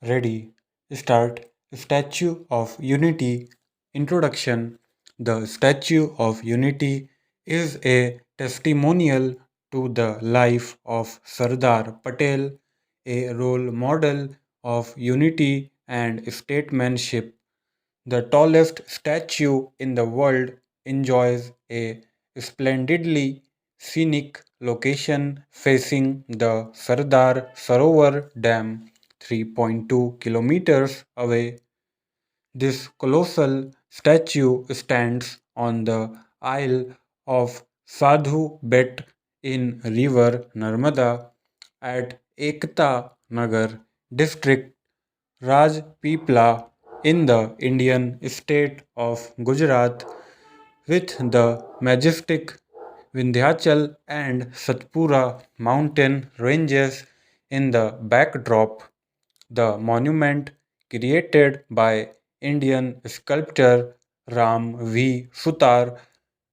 Ready, start. Statue of Unity. Introduction. The Statue of Unity is a testimonial to the life of Sardar Patel, a role model of unity and statesmanship. The tallest statue in the world enjoys a splendidly scenic location facing the Sardar Sarovar Dam 3.2 kilometers away. This colossal statue stands on the Isle of Sadhu Bet in river Narmada at Ekta Nagar district Rajpipla in the Indian state of Gujarat, with the majestic Vindhyachal and Satpura mountain ranges in the backdrop. The monument, created by Indian sculptor Ram V. Sutar,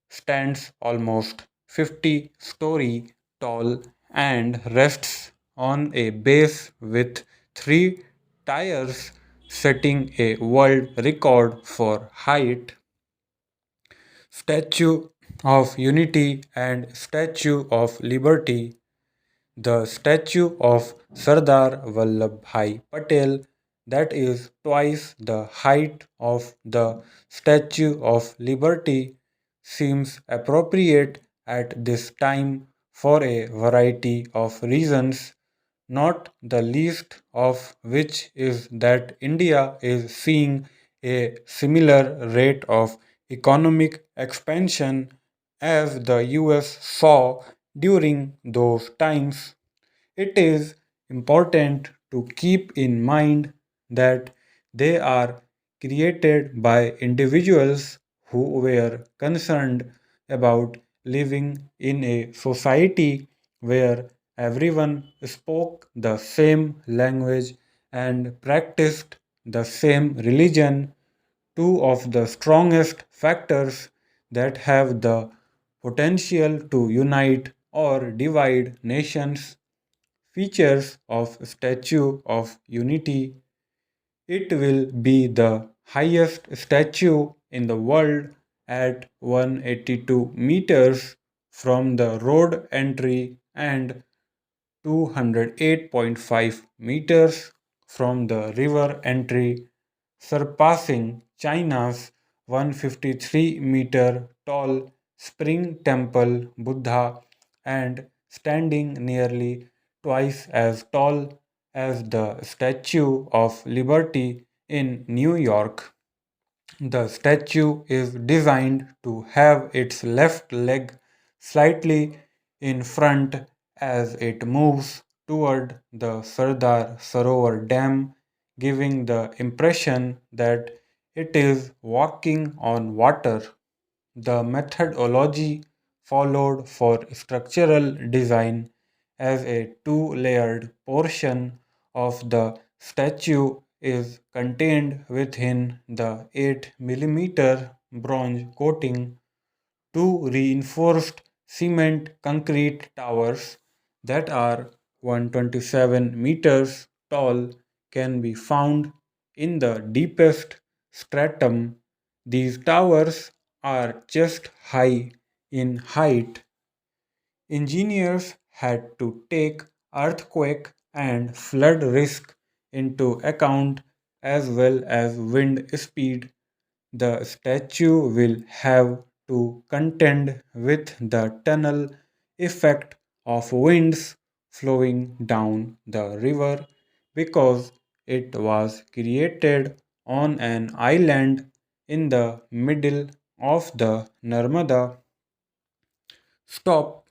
stands almost 50-story tall and rests on a base with three tiers, setting a world record for height. Statue of Unity and Statue of Liberty. The statue of Sardar Vallabhbhai Patel, that is twice the height of the Statue of Liberty, seems appropriate at this time for a variety of reasons, not the least of which is that India is seeing a similar rate of economic expansion as the US saw during those times. It is important to keep in mind that they are created by individuals who were concerned about living in a society where everyone spoke the same language and practiced the same religion, two of the strongest factors that have the potential to unite or divide nations. Features of Statue of Unity. It will be the highest statue in the world at 182 meters from the road entry and 208.5 meters from the river entry, surpassing China's 153-meter tall Spring Temple Buddha and standing nearly twice as tall as the Statue of Liberty in New York. The statue is designed to have its left leg slightly in front as it moves toward the Sardar Sarovar Dam, giving the impression that it is walking on water. The methodology followed for structural design as a two-layered portion of the statue is contained within the 8 mm bronze coating. Two reinforced cement concrete towers that are 127 meters tall can be found in the deepest stratum. These towers are chest high in height. Engineers had to take earthquake and flood risk into account as well as wind speed. The statue will have to contend with the tunnel effect of winds flowing down the river because it was created on an island in the middle of the Narmada. Stop